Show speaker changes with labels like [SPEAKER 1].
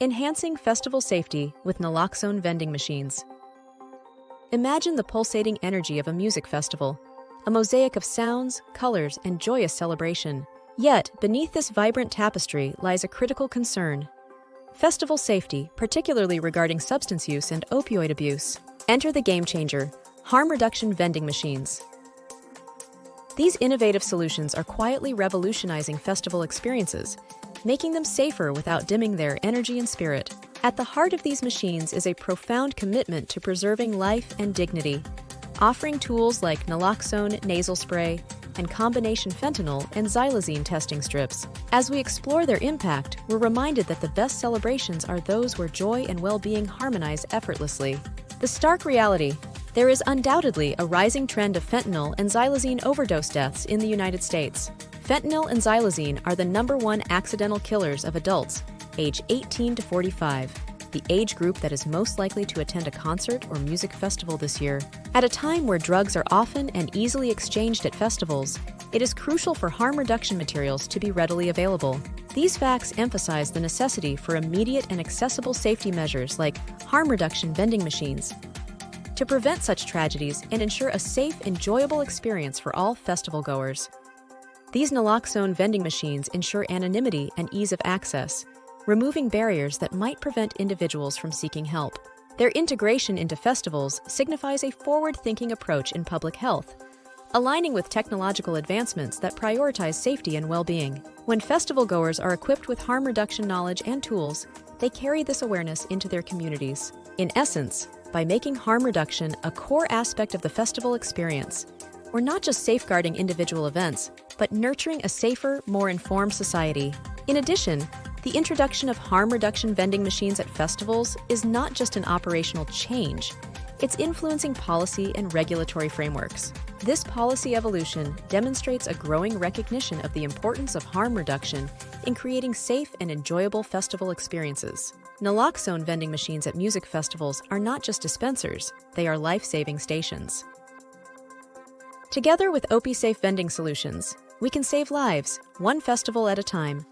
[SPEAKER 1] Enhancing festival safety with Naloxone vending machines. Imagine the pulsating energy of a music festival, a mosaic of sounds, colors, and joyous celebration. Yet, beneath this vibrant tapestry lies a critical concern: festival safety, particularly regarding substance use and opioid abuse. Enter the game changer, harm reduction vending machines. These innovative solutions are quietly revolutionizing festival experiences, making them safer without dimming their energy and spirit. At the heart of these machines is a profound commitment to preserving life and dignity, offering tools like naloxone nasal spray and combination fentanyl and xylazine testing strips. As we explore their impact, we're reminded that the best celebrations are those where joy and well-being harmonize effortlessly. The stark reality: there is undoubtedly a rising trend of fentanyl and xylazine overdose deaths in the United States. Fentanyl and xylazine are the #1 accidental killers of adults age 18 to 45, the age group that is most likely to attend a concert or music festival this year. At a time where drugs are often and easily exchanged at festivals, it is crucial for harm reduction materials to be readily available. These facts emphasize the necessity for immediate and accessible safety measures like harm reduction vending machines to prevent such tragedies and ensure a safe, enjoyable experience for all festival goers. These naloxone vending machines ensure anonymity and ease of access, removing barriers that might prevent individuals from seeking help. Their integration into festivals signifies a forward-thinking approach in public health, aligning with technological advancements that prioritize safety and well-being. When festival goers are equipped with harm reduction knowledge and tools, they carry this awareness into their communities. In essence, by making harm reduction a core aspect of the festival experience, we're not just safeguarding individual events, but nurturing a safer, more informed society. In addition, the introduction of harm reduction vending machines at festivals is not just an operational change, it's influencing policy and regulatory frameworks. This policy evolution demonstrates a growing recognition of the importance of harm reduction in creating safe and enjoyable festival experiences. Naloxone vending machines at music festivals are not just dispensers, they are life-saving stations. Together with OpiSafe Vending Solutions, we can save lives, one festival at a time.